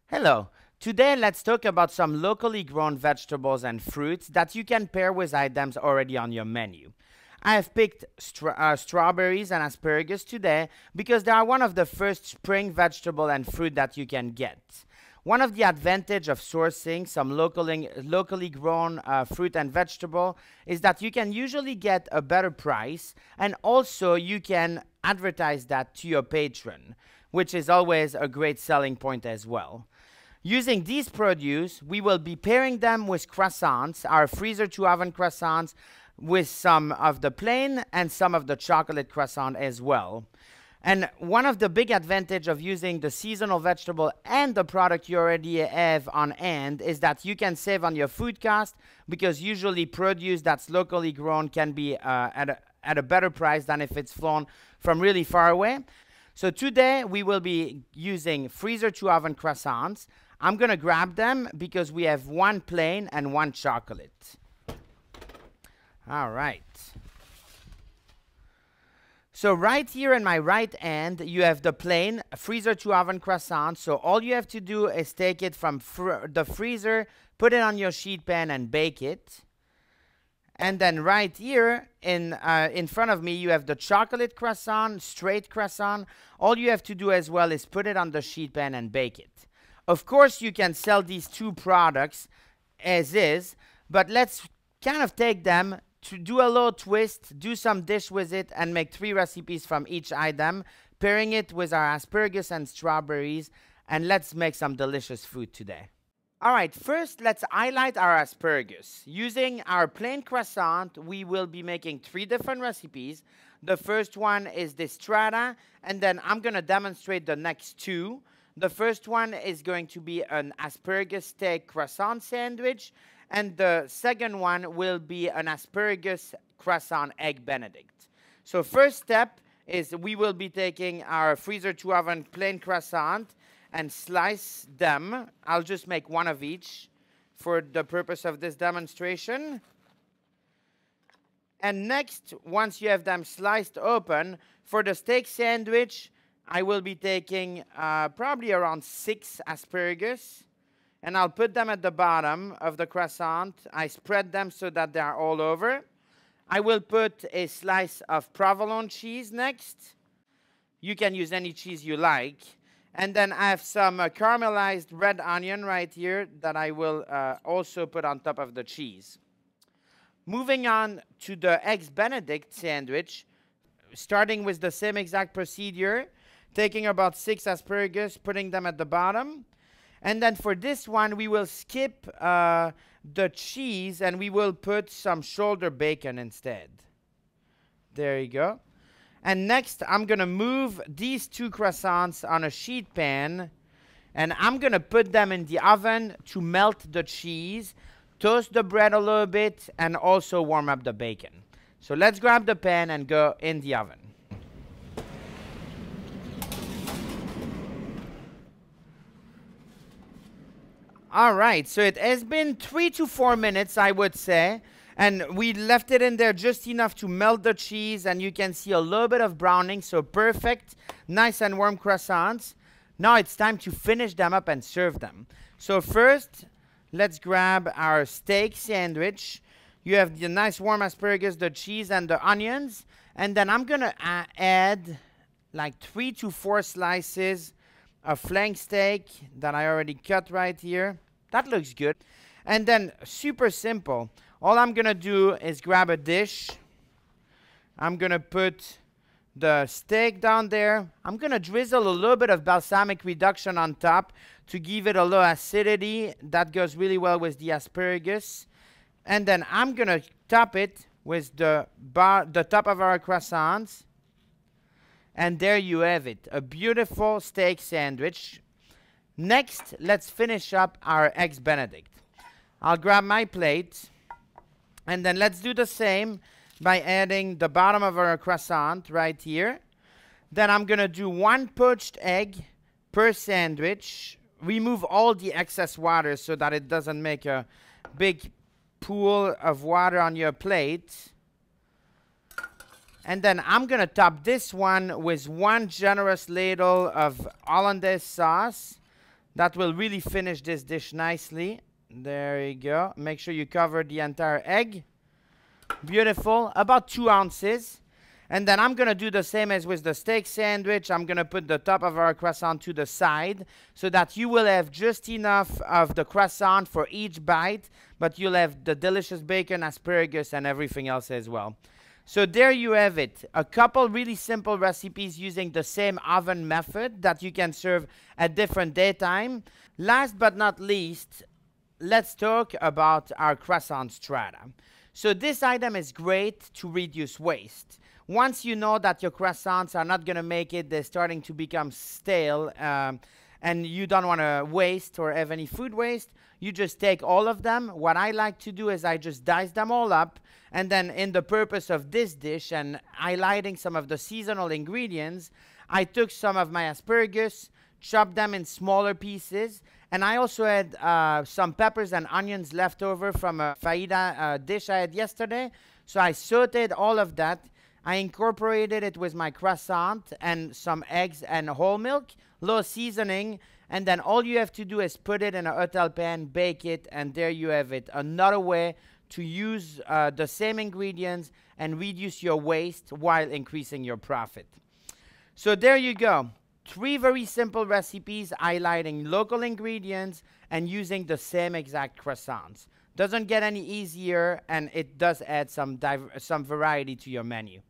Hello. Today let's talk about some locally grown vegetables and fruits that you can pair with items already on your menu. I have picked strawberries and asparagus today because they are one of the first spring vegetable and fruit that you can get. One of the advantages of sourcing some locally grown fruit and vegetable is that you can usually get a better price, and also you can advertise that to your patron, which is always a great selling point as well. Using these produce, we will be pairing them with croissants, our freezer to oven croissants, with some of the plain and some of the chocolate croissant as well. And one of the big advantages of using the seasonal vegetable and the product you already have on hand is that you can save on your food cost, because usually produce that's locally grown can be at a better price than if it's flown from really far away. So today we will be using freezer to oven croissants. I'm going to grab them because we have one plain and one chocolate. All right. So right here in my right hand, you have the plain freezer to oven croissant. So all you have to do is take it from the freezer, put it on your sheet pan and bake it. And then right here in front of me, you have the chocolate croissant, straight croissant. All you have to do as well is put it on the sheet pan and bake it. Of course, you can sell these two products as is, but let's kind of take them to do a little twist, do some dish with it, and make 3 recipes from each item, pairing it with our asparagus and strawberries, and let's make some delicious food today. All right, first let's highlight our asparagus. Using our plain croissant, we will be making 3 different recipes. The first one is the strata, and then I'm going to demonstrate the next 2. The first one is going to be an asparagus steak croissant sandwich, and the second one will be an asparagus croissant egg Benedict. So first step is we will be taking our freezer to oven plain croissant and slice them. I'll just make one of each for the purpose of this demonstration. And next, once you have them sliced open, for the steak sandwich, I will be taking probably around 6 asparagus, and I'll put them at the bottom of the croissant. I spread them so that they are all over. I will put a slice of provolone cheese next. You can use any cheese you like. And then I have some caramelized red onion right here that I will also put on top of the cheese. Moving on to the eggs Benedict sandwich, starting with the same exact procedure, taking about 6 asparagus, putting them at the bottom. And then for this one, we will skip the cheese and we will put some shoulder bacon instead. There you go. And next, I'm going to move these 2 croissants on a sheet pan, and I'm going to put them in the oven to melt the cheese, toast the bread a little bit, and also warm up the bacon. So let's grab the pan and go in the oven. All right, so it has been 3 to 4 minutes, I would say. And we left it in there just enough to melt the cheese, and you can see a little bit of browning, so perfect, nice and warm croissants. Now it's time to finish them up and serve them. So first, let's grab our steak sandwich. You have the nice warm asparagus, the cheese, and the onions. And then I'm going to add like 3 to 4 slices of flank steak that I already cut right here. That looks good. And then super simple. All I'm going to do is grab a dish. I'm going to put the steak down there. I'm going to drizzle a little bit of balsamic reduction on top to give it a little acidity. That goes really well with the asparagus. And then I'm going to top it with the top of our croissants. And there you have it, a beautiful steak sandwich. Next, let's finish up our eggs Benedict. I'll grab my plate. And then let's do the same by adding the bottom of our croissant right here. Then I'm going to do 1 poached egg per sandwich. Remove all the excess water so that it doesn't make a big pool of water on your plate. And then I'm going to top this one with 1 generous ladle of hollandaise sauce. That will really finish this dish nicely. There you go. Make sure you cover the entire egg. Beautiful. About 2 ounces. And then I'm going to do the same as with the steak sandwich. I'm going to put the top of our croissant to the side so that you will have just enough of the croissant for each bite, but you'll have the delicious bacon, asparagus, and everything else as well. So there you have it. A couple really simple recipes using the same oven method that you can serve at different daytime. Last but not least, let's talk about our Croissant Strata. So this item is great to reduce waste. Once you know that your croissants are not going to make it, they're starting to become stale, and you don't want to waste or have any food waste, you just take all of them. What I like to do is I just dice them all up, and then in the purpose of this dish and highlighting some of the seasonal ingredients, I took some of my asparagus, chopped them in smaller pieces, and I also had some peppers and onions left over from a fajita dish I had yesterday. So I sauteed all of that. I incorporated it with my croissant and some eggs and whole milk, little seasoning, and then all you have to do is put it in a hotel pan, bake it, and there you have it. Another way to use the same ingredients and reduce your waste while increasing your profit. So there you go. 3 very simple recipes highlighting local ingredients and using the same exact croissants. Doesn't get any easier, and it does add some variety to your menu.